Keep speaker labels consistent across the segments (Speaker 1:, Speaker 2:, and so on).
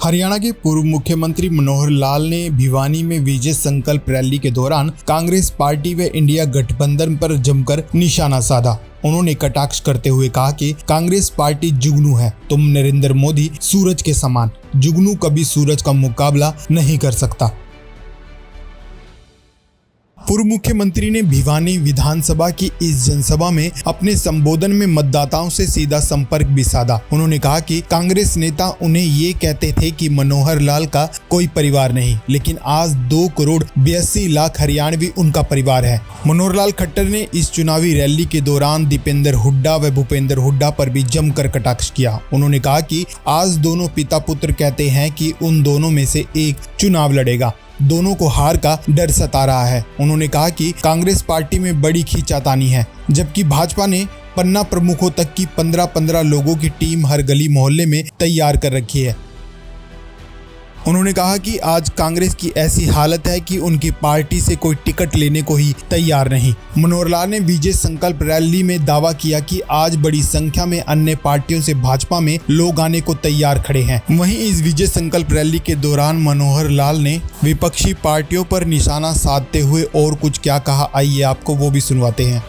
Speaker 1: हरियाणा के पूर्व मुख्यमंत्री मनोहर लाल ने भिवानी में विजय संकल्प रैली के दौरान कांग्रेस पार्टी व इंडिया गठबंधन पर जमकर निशाना साधा। उन्होंने कटाक्ष करते हुए कहा कि कांग्रेस पार्टी जुगनू है, तुम नरेंद्र मोदी सूरज के समान, जुगनू कभी सूरज का मुकाबला नहीं कर सकता। पूर्व मुख्यमंत्री ने भिवानी विधानसभा की इस जनसभा में अपने संबोधन में मतदाताओं से सीधा संपर्क भी साधा। उन्होंने कहा कि कांग्रेस नेता उन्हें ये कहते थे कि मनोहर लाल का कोई परिवार नहीं, लेकिन आज 2 करोड़ 82 लाख हरियाणवी उनका परिवार है। मनोहर लाल खट्टर ने इस चुनावी रैली के दौरान दीपेंद्र हुड्डा व भूपेंद्र हुड्डा पर भी जमकर कटाक्ष किया। उन्होंने कहा कि आज दोनों पिता पुत्र कहते हैं कि उन दोनों में से एक चुनाव लड़ेगा, दोनों को हार का डर सता रहा है। उन्होंने कहा कि कांग्रेस पार्टी में बड़ी खींचातानी है, जबकि भाजपा ने पन्ना प्रमुखों तक की 15-15 लोगों की टीम हर गली मोहल्ले में तैयार कर रखी है। उन्होंने कहा कि आज कांग्रेस की ऐसी हालत है कि उनकी पार्टी से कोई टिकट लेने को ही तैयार नहीं। मनोहर लाल ने विजय संकल्प रैली में दावा किया कि आज बड़ी संख्या में अन्य पार्टियों से भाजपा में लोग आने को तैयार खड़े हैं। वहीं इस विजय संकल्प रैली के दौरान मनोहर लाल ने विपक्षी पार्टियों पर निशाना साधते हुए और कुछ क्या कहा, आइए आपको वो भी सुनवाते हैं।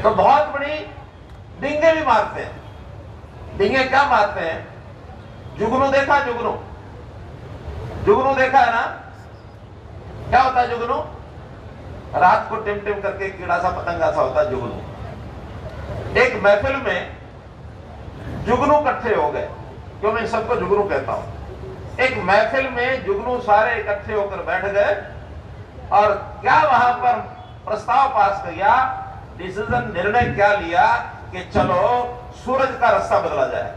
Speaker 2: तो बहुत बड़ी डिंगे भी मारते हैं। डिंगे क्या मारते हैं? जुगनू देखा, जुगनू देखा है ना? क्या होता है जुगनू? रात को टिम टिम करके कीड़ा सा पतंगा सा होता है जुगनू। एक महफिल में जुगनू इकट्ठे हो गए, क्यों मैं सबको जुगनू कहता हूं। एक महफिल में जुगनू सारे इकट्ठे होकर बैठ गए और क्या वहां पर प्रस्ताव पास किया, डिसीजन निर्णय क्या लिया कि चलो सूरज का रास्ता बदला जाए,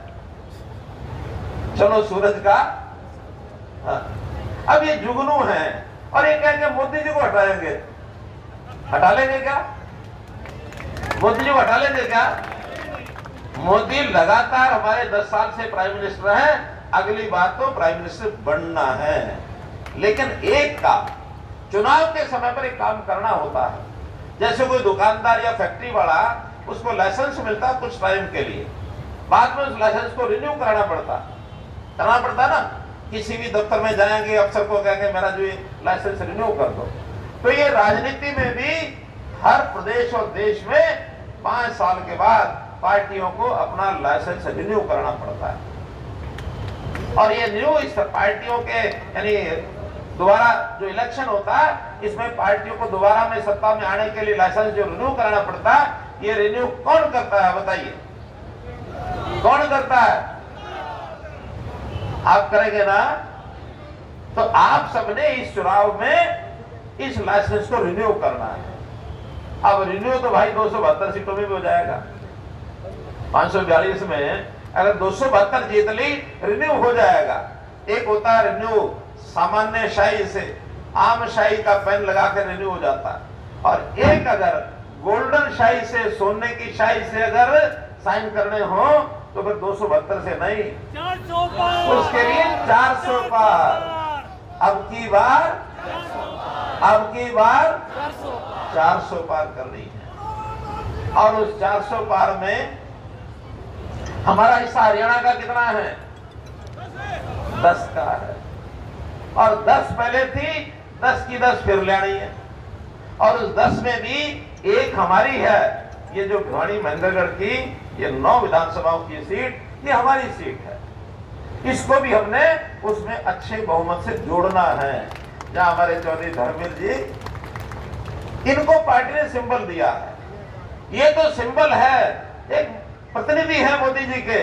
Speaker 2: चलो सूरज का। अब ये जुगनू है और ये कहेंगे मोदी जी को हटाएंगे, हटा लेंगे क्या? मोदी जी को हटा लेंगे क्या? मोदी लगातार हमारे 10 साल से प्राइम मिनिस्टर हैं, अगली बात तो प्राइम मिनिस्टर बनना है। लेकिन एक काम, चुनाव के समय पर एक काम करना होता है। जैसे कोई दुकानदार या फैक्ट्री वाला, उसको लाइसेंस मिलता है कुछ टाइम के लिए, बाद में उस लाइसेंस को रिन्यू करना पड़ता ना। किसी भी दफ्तर में जाएंगे, अफसर को कहेंगे मेरा जो लाइसेंस रिन्यू कर दो। तो ये राजनीति में भी हर प्रदेश और देश में 5 साल के बाद पार्टियों को अपना लाइसेंस रिन्यू करना पड़ता है। और ये न्यू इस पार्टियों के यानी दोबारा जो इलेक्शन होता है, इसमें पार्टियों को दोबारा में सत्ता में आने के लिए लाइसेंस जो रिन्यू कराना पड़ता है, ये रिन्यू कौन करता है बताइए? कौन करता है? आप करेंगे ना? तो आप सबने इस चुनाव में इस लाइसेंस को रिन्यू करना है। अब रिन्यू तो भाई 272 सीटों में भी हो जाएगा। 542 में अगर 272 जीत ली, रिन्यू हो जाएगा। एक होता है रिन्यू सामान्य शाही से, आम शाही का पेन लगाकर रिन्यू हो जाता है, और एक अगर गोल्डन शाही से, सोने की शाही से अगर साइन करने हो तो फिर 272 से नहीं, 400 पार। उसके लिए 400 पार। अब की बार 400 पार करनी है। और उस 400 पार में हमारा हिस्सा हरियाणा का कितना है? 10 का है। और 10 पहले थी, 10 की 10 फिर लेनी है। और उस 10 में भी एक हमारी है, ये जो भिवानी महेंद्रगढ़ की ये 9 विधानसभाओं की सीट, ये हमारी सीट है। इसको भी हमने उसमें अच्छे बहुमत से जोड़ना है। जहां हमारे चौधरी धर्मवीर जी, इनको पार्टी ने सिंबल दिया है, ये तो सिंबल है, एक प्रतिनिधि है मोदी जी के,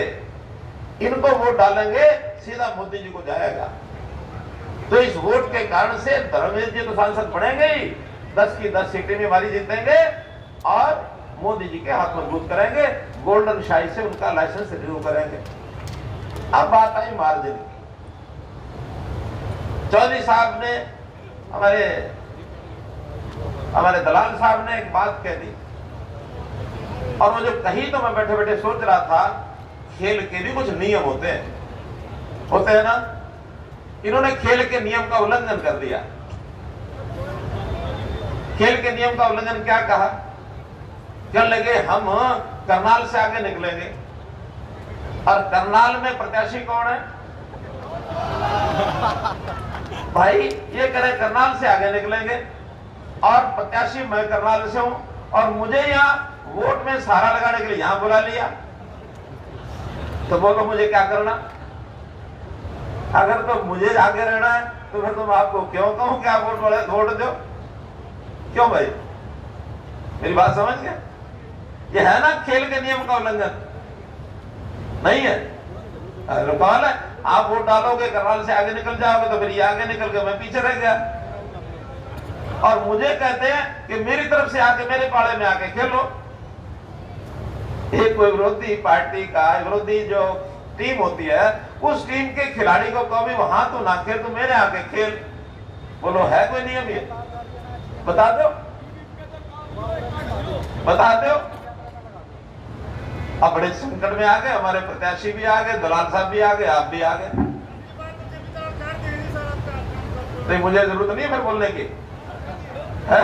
Speaker 2: इनको वोट डालेंगे सीधा मोदी जी को जाएगा। तो इस वोट के कारण से धर्मेंद्र जी तो सांसद बनेंगे ही, 10 की 10 सीटें भी हमारी जीतेंगे और मोदी जी के हाथ मजबूत करेंगे, गोल्डन शाही से उनका लाइसेंस रिन्यू करेंगे। अब बात आई मार्जिन की। चौधरी साहब ने, हमारे दलाल साहब ने एक बात कह दी और मुझे कही तो मैं बैठे बैठे सोच रहा था, खेल के भी कुछ नियम होते हैं ना। इन्होंने खेल के नियम का उल्लंघन कर दिया। खेल के नियम का उल्लंघन क्या कहा? कहने लगे हम करनाल से आगे निकलेंगे, और करनाल में प्रत्याशी कौन है भाई? ये कह करनाल से आगे निकलेंगे और प्रत्याशी मैं करनाल से हूं, और मुझे यहां वोट में सहारा लगाने के लिए यहां बुला लिया। तो बोलो मुझे क्या करना? अगर तो मुझे आगे रहना है तो फिर तुम आपको क्यों कहूं कि आप वोट दो? क्यों भाई? मेरी बात समझ गए? ये है ना खेल के नियम का उल्लंघन? नहीं है? कौन है? आप वोट डालोगे, करनाल से आगे निकल जाओगे, तो फिर ये आगे निकल के मैं पीछे रह गया, और मुझे कहते हैं कि मेरी तरफ से आके मेरे पाले में आके खेलो। एक कोई विरोधी पार्टी का, विरोधी जो टीम होती है, उस टीम के खिलाड़ी को कभी वहां तो ना खेल, तो मेरे आके खेल। बोलो है कोई नियम ये? बता दो, बता दो। अब बड़े संकट में आ गए, हमारे प्रत्याशी भी आ गए, दलाल साहब भी आ गए, आप भी आ गए, तो मुझे जरूरत नहीं है फिर बोलने की है?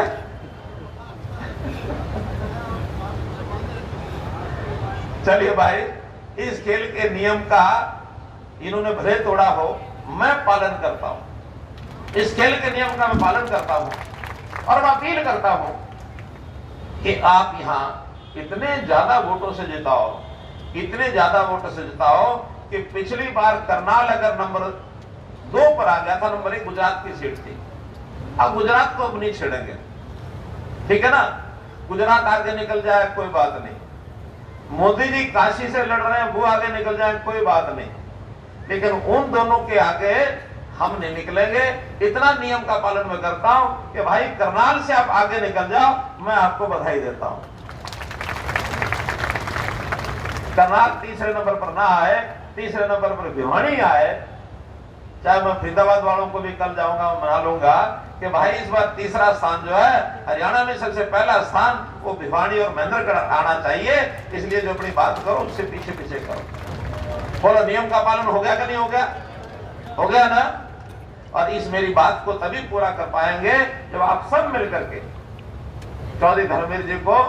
Speaker 2: चलिए भाई, इस खेल के नियम का इन्होंने भले तोड़ा हो, मैं पालन करता हूं। इस खेल के नियम का मैं पालन करता हूं और मैं अपील करता हूं कि आप यहां इतने ज्यादा वोटों से जिताओ, इतने ज्यादा वोटों से जिताओ कि पिछली बार करनाल अगर नंबर 2 पर आ गया था, नंबर 1 गुजरात की सीट थी, अब गुजरात को अब नहीं छेड़ेंगे, ठीक है ना? गुजरात आगे निकल जाए कोई बात नहीं, मोदी जी काशी से लड़ रहे हैं वो आगे निकल जाए कोई बात नहीं, लेकिन उन दोनों के आगे हम नहीं निकलेंगे। इतना नियम का पालन मैं करता हूं कि भाई करनाल से आप आगे निकल जाओ, मैं आपको बधाई देता हूं। करनाल तीसरे नंबर पर ना आए, तीसरे नंबर पर भिवानी आए, चाहे मैं फरीदाबाद वालों को भी कल जाऊंगा, मना लूंगा कि भाई इस बार तीसरा स्थान जो है हरियाणा में सबसे पहला स्थान वो भिवानी और महेंद्रगढ़ आना चाहिए। इसलिए जो अपनी बात करो उससे पीछे पीछे करो। बोलो नियम का पालन हो गया कि नहीं हो गया? हो गया ना? और इस मेरी बात को तभी पूरा कर पाएंगे जब आप सब मिलकर के चौधरी धर्मेंद्र जी को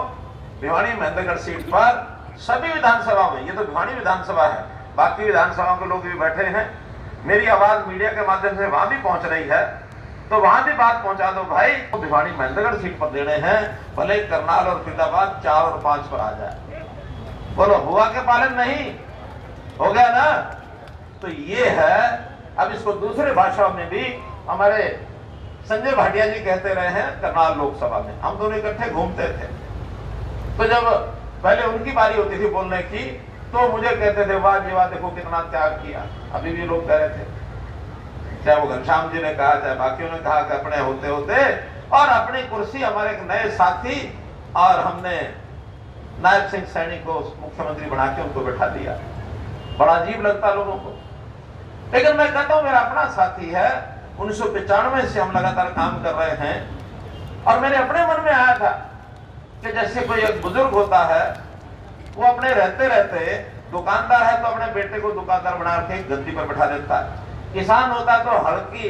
Speaker 2: भिवानी महेंद्रगढ़ सीट पर सभी विधानसभा में, ये तो भिवानी विधानसभा है, बाकी विधानसभाओं के लोग भी बैठे हैं, मेरी आवाज मीडिया के माध्यम से वहां भी पहुंच रही है, तो वहां भी बात पहुंचा दो भाई, तो भिवानी महेंद्रगढ़ सीट पर देने हैं, भले करनाल और फरीदाबाद 4 और 5 पर आ जाए। बोलो हुआ के पालन? नहीं हो गया ना? तो ये है। अब इसको दूसरे भाषाओं में भी हमारे संजय भाटिया जी कहते रहे हैं करनाल लोकसभा में, हम दोनों इकट्ठे घूमते थे, तो जब पहले उनकी बारी होती थी बोलने की तो मुझे कहते थे वाह जी वाह, देखो कितना त्याग किया। अभी भी लोग कह रहे थे, चाहे वो घनश्याम जी ने कहा, चाहे बाकियों ने कहा कि अपने होते होते और अपनी कुर्सी हमारे एक नए साथी और हमने नायब सिंह सैनी को मुख्यमंत्री बना के उनको बैठा दिया। बड़ा अजीब लगता लोगों को, लेकिन मैं कहता हूं मेरा अपना साथी है, 1995 से हम लगातार काम कर रहे हैं, और मेरे अपने मन में आया था कि जैसे कोई एक बुजुर्ग होता है, वो अपने रहते रहते दुकानदार है तो अपने बेटे को दुकानदार बना के गद्दी पर बैठा देता है, किसान होता है तो हल्की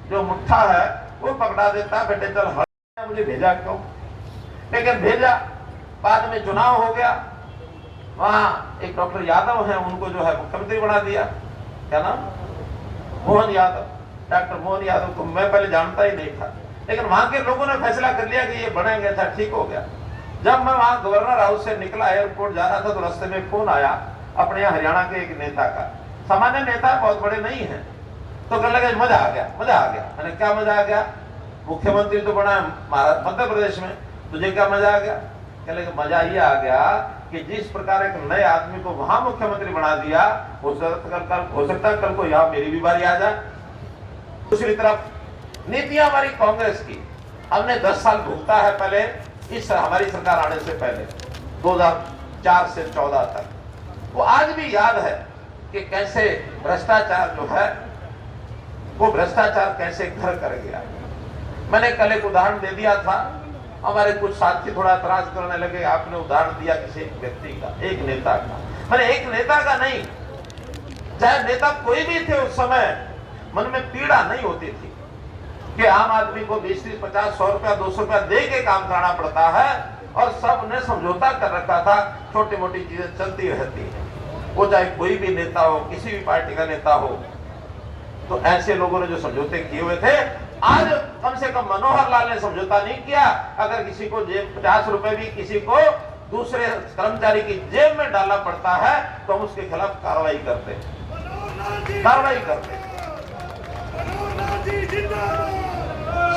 Speaker 2: जो मुट्ठा है वो पकड़ा देता है, बेटे चल हल मुझे भेजा क्यों? लेकिन भेजा, बाद में चुनाव हो गया, वहां एक डॉक्टर यादव है, उनको जो है मुख्यमंत्री बना दिया। क्या नाम? मोहन यादव। डॉक्टर मोहन यादव को मैं पहले जानता ही नहीं था, लेकिन वहां के लोगों ने फैसला कर लिया कि ये बनेंगे, था ठीक हो गया। जब मैं वहां गवर्नर हाउस से निकला, एयरपोर्ट जा रहा था, तो रास्ते में फोन आया अपने यहाँ हरियाणा के एक नेता का, सामान्य नेता, बहुत बड़े नहीं है, तो कहने लगे मजा आ गया, मजा आ गया। मैंने क्या मजा आ गया? मुख्यमंत्री तो बना मध्य प्रदेश में, तुझे क्या मजा आ गया? कहने लगे मजा ये आ गया कि जिस प्रकार एक नए आदमी को वहां मुख्यमंत्री बना दिया, हो सकता है कल को यहाँ मेरी भी बारी आ जाए। दूसरी तरफ नीतियां हमारी कांग्रेस की, हमने 10 साल भुगता है पहले इस हमारी सरकार आने से पहले 2004 से 14 तक। वो आज भी याद है कि कैसे भ्रष्टाचार जो है वो भ्रष्टाचार कैसे घर कर गया। मैंने कल एक उदाहरण दे दिया था, हमारे कुछ साथी थोड़ा एतराज करने लगे, आपने उदाहरण दिया किसी एक व्यक्ति का, एक नेता का। मैंने एक नेता का नहीं, चाहे नेता कोई भी थे उस समय मन में पीड़ा नहीं होती थी कि आम आदमी को 20, 30, 50, 100 रुपया 200 रुपया दे के काम कराना पड़ता है और सब ने समझौता कर रखा था, छोटी मोटी चीजें चलती रहती है। वो चाहे कोई भी नेता हो, किसी भी पार्टी का नेता हो, तो ऐसे लोगों ने जो समझौते किए हुए थे, आज कम से कम मनोहर लाल ने समझौता नहीं किया। अगर किसी को जेब 50 रुपए भी किसी को दूसरे कर्मचारी की जेब में डालना पड़ता है तो हम उसके खिलाफ कार्रवाई करते हैं।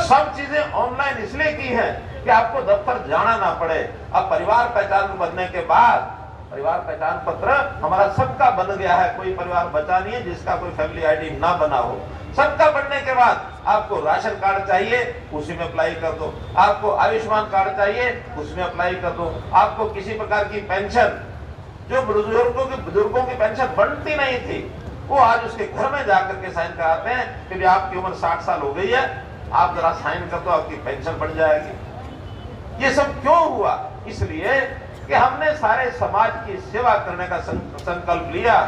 Speaker 2: सब चीजें ऑनलाइन इसलिए की है कि आपको दफ्तर जाना ना पड़े। अब परिवार पहचान बनने के बाद परिवार पहचान पत्र हमारा सबका बन गया है, कोई परिवार बचा नहीं है जिसका कोई फैमिली आईडी ना बना हो। सबका बनने के बाद आपको राशन कार्ड चाहिए, उसी में अप्लाई कर दो। आपको आयुष्मान कार्ड चाहिए, उसमें अप्लाई कर दो। आपको किसी प्रकार की पेंशन, जो बुजुर्गों की पेंशन बनती नहीं थी, वो आज उसके घर में जाकर के साइन कराते हैं कि आपकी उम्र 60 साल हो गई है, आप जरा साइन कर दो, आपकी पेंशन बढ़ जाएगी। ये सब क्यों हुआ? इसलिए कि हमने सारे समाज की सेवा करने का संकल्प लिया।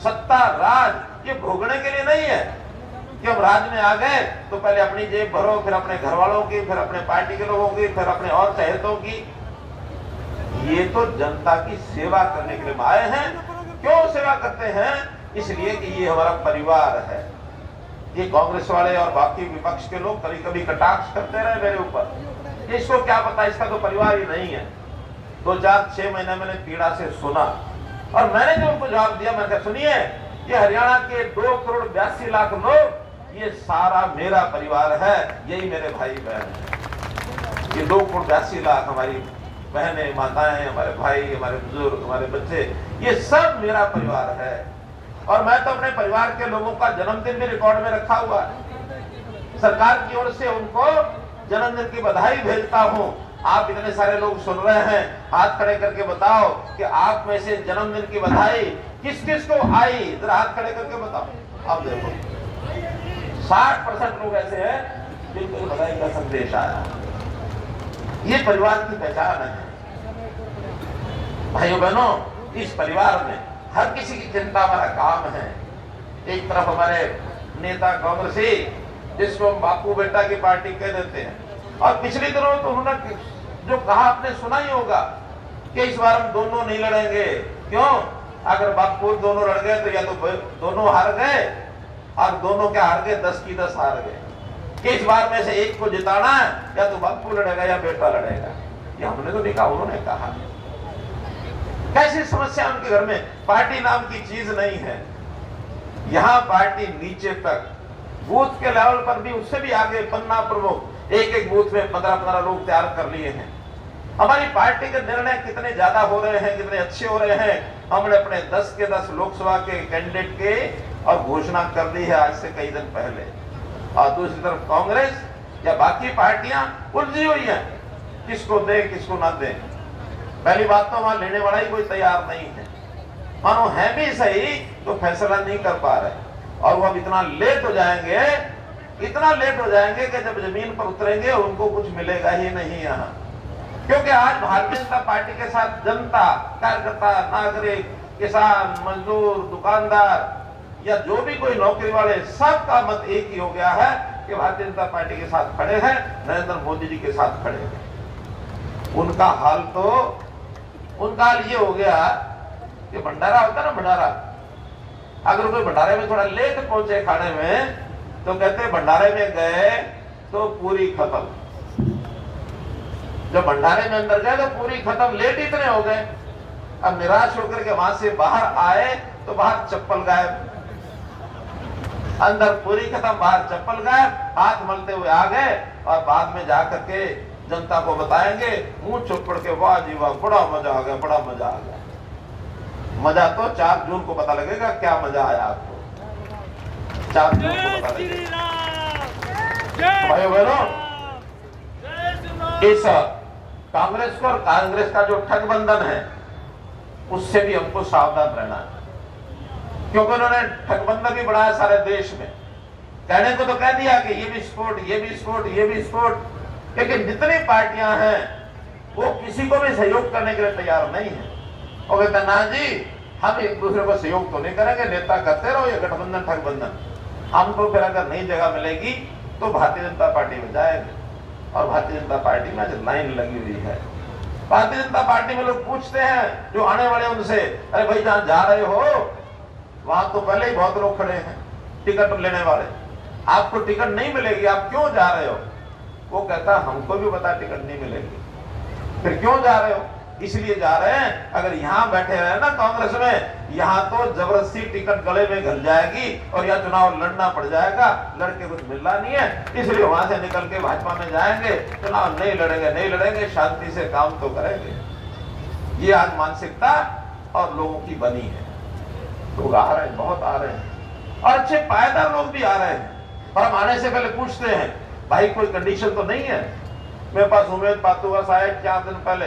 Speaker 2: सत्ता राज ये भोगने के लिए नहीं है कि हम राज में आ गए तो पहले अपनी जेब भरो, फिर अपने घर वालों की, फिर अपने पार्टी के लोगों की, फिर अपने और चहेतों की। ये तो जनता की सेवा करने के लिए आए हैं। क्यों सेवा करते हैं? इसलिए कि ये हमारा परिवार है। ये कांग्रेस वाले और बाकी विपक्ष के लोग कभी कभी कटाक्ष करते रहे मेरे ऊपर, इसको क्या पता, इसका तो परिवार ही नहीं है। 2-4-6 महीने मैंने पीड़ा से सुना और मैंने जो उनको जवाब दिया, मैंने कहा सुनिए, ये हरियाणा के 2 करोड़ 82 लाख लोग, ये सारा मेरा परिवार है, यही मेरे भाई बहन है। ये 2 करोड़ 82 लाख हमारी बहनें, माताएं, हमारे भाई, हमारे बुजुर्ग, हमारे बच्चे, ये सब मेरा परिवार है। और मैं तो अपने परिवार के लोगों का जन्मदिन भी रिकॉर्ड में रखा हुआ है। सरकार की ओर से उनको जन्मदिन की बधाई भेजता हूं। आप इतने सारे लोग सुन रहे हैं, हाथ खड़े करके बताओ कि आप में से जन्मदिन की बधाई किस किस को आई, जरा हाथ खड़े करके बताओ। आप देखो 60% लोग ऐसे हैं जिनको बधाई का संदेश आया। ये परिवार की पहचान है। भाइयों बहनों, इस परिवार में हर किसी की चिंता हमारा काम है। एक तरफ हमारे नेता कांग्रेसी, जिसको हम बापू बेटा की पार्टी कह देते हैं, और पिछले दिनों तो उन्होंने जो कहा आपने सुना ही होगा कि इस बार हम दोनों नहीं लड़ेंगे। क्यों? अगर बापू दोनों लड़ गए तो या तो दोनों हार गए, और दोनों क्या हार गए, 10 की 10 हार गए। कि इस बार में से एक को जिताना है, या तो बापू लड़ेगा या बेटा लड़ेगा। ये हमने तो नहीं कहा, उन्होंने कहा। कैसी समस्या उनके घर में? पार्टी नाम की चीज नहीं है। यहाँ पार्टी नीचे तक, बूथ के लेवल पर भी, उससे भी आगे पन्ना प्रमुख, एक बूथ में 15-15 लोग तैयार कर लिए हैं। हमारी पार्टी के निर्णय कितने ज्यादा हो रहे हैं, कितने अच्छे हो रहे हैं। हमने अपने 10 के 10 लोकसभा के कैंडिडेट के और घोषणा कर दी है आज से कई दिन पहले। और दूसरी तरफ कांग्रेस या बाकी पार्टियां उलझी हुई हैं, किसको दे किसको ना दे। पहली बात तो वहां लेने वाला ही कोई तैयार नहीं है। मानो है भी सही तो फैसला नहीं कर पा रहे, और वो अब इतना लेट हो जाएंगे कि जब जमीन पर उतरेंगे उनको कुछ मिलेगा ही नहीं यहाँ। क्योंकि आज भारतीय जनता पार्टी के साथ जनता, कार्यकर्ता, नागरिक, किसान, मजदूर, दुकानदार या जो भी कोई नौकरी वाले, सबका मत एक ही हो गया है कि भारतीय जनता पार्टी के साथ खड़े हैं, नरेंद्र मोदी जी के साथ खड़े हैं। उनका हाल ये हो गया कि भंडारा होता है ना, भंडारा, अगर कोई भंडारे में थोड़ा लेट पहुंचे खाने में तो कहते भंडारे में गए तो पूरी खत्म। जब भंडारे में अंदर गए तो पूरी खत्म, लेट इतने हो गए। अब निराश होकर के वहां से बाहर आए तो बाहर चप्पल गायब, अंदर पूरी खत्म, बाहर चप्पल गायब, हाथ मलते हुए आ गए और बाद में जाकर के जनता को बताएंगे मुंह चुप पड़ के, वाह जी वाह, बड़ा मजा आ गया, बड़ा मजा आ गया। मजा तो 4 जून को पता लगेगा क्या मजा आया आपको। 4 जून को पता लगेगा। भाइयों बहनों, इस कांग्रेस को और कांग्रेस का जो ठगबंधन है उससे भी हमको सावधान रहना है, क्योंकि उन्होंने ठगबंधन भी बढ़ाया सारे देश में। कहने को तो कह दिया कि ये भी विस्फोट, ये भी विस्फोट, ये भी विस्फोट, लेकिन जितनी पार्टियां हैं वो किसी को भी सहयोग करने के लिए तैयार नहीं है। और कहते ना जी हम एक दूसरे को सहयोग तो नहीं करेंगे, नेता करते रहो ये गठबंधन ठगबंधन, हम तो फिर अगर नई जगह मिलेगी तो भारतीय जनता पार्टी में जाएंगे। और भारतीय जनता पार्टी में आज लाइन लगी हुई है। भारतीय जनता पार्टी में लोग पूछते हैं जो आने वाले उनसे, अरे भाई जहां जा रहे हो वहां तो पहले ही बहुत लोग खड़े हैं टिकट लेने वाले, आपको टिकट नहीं मिलेगी, आप क्यों जा रहे हो? वो कहता हमको भी पता टिकट नहीं मिलेगी, फिर क्यों जा रहे हो? इसलिए जा रहे हैं, अगर यहाँ बैठे रहे ना कांग्रेस में, यहाँ तो जबरदस्ती टिकट गले में घल जाएगी और यहाँ चुनाव लड़ना पड़ जाएगा, लड़के कुछ मिलना नहीं है, इसलिए वहां से निकल के भाजपा में जाएंगे, चुनाव नहीं लड़ेंगे, शांति से काम तो करेंगे। ये आज मानसिकता और लोगों की बनी है। लोग आ रहे हैं, बहुत आ रहे हैं, और अच्छे पायदार लोग भी आ रहे हैं, और हम आने से पहले पूछते हैं भाई कोई कंडीशन तो नहीं है? मेरे पास उमेद पातुआस आए 4 दिन पहले,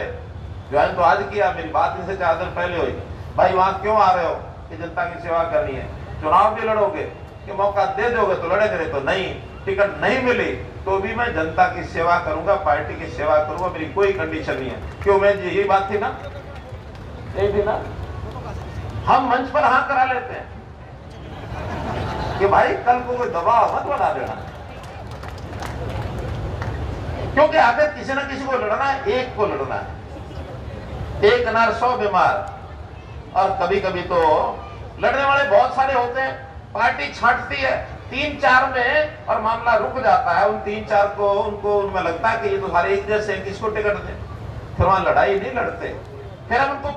Speaker 2: ज्वाइन तो आज किया, मेरी बात इनसे 4 दिन पहले हुई, भाई वहां क्यों आ रहे हो? कि जनता की सेवा करनी है। चुनाव भी लड़ोगे कि मौका दे दोगे तो लड़ेंगे, तो नहीं, टिकट नहीं मिली तो भी मैं जनता की सेवा करूंगा, पार्टी की सेवा करूंगा, मेरी कोई कंडीशन नहीं है। क्यों मैं यही बात थी ना, यही थी ना, हम मंच पर हाँ करा लेते हैं कि भाई कल को कोई दबाव मत बना देना, क्योंकि आखिर किसी ना किसी को लड़ना है, एक को लड़ना है, एक अनार 100 बीमार। और कभी कभी तो लड़ने वाले बहुत सारे होते हैं, पार्टी छांटती है 3-4 में और मामला रुक जाता है, उन 3-4 को उनको उनमें लगता है कि ये तो सारे एक जैसे हैं, किसको टिकट दें, फिर वहां लड़ाई नहीं लड़ते, फिर हम उनको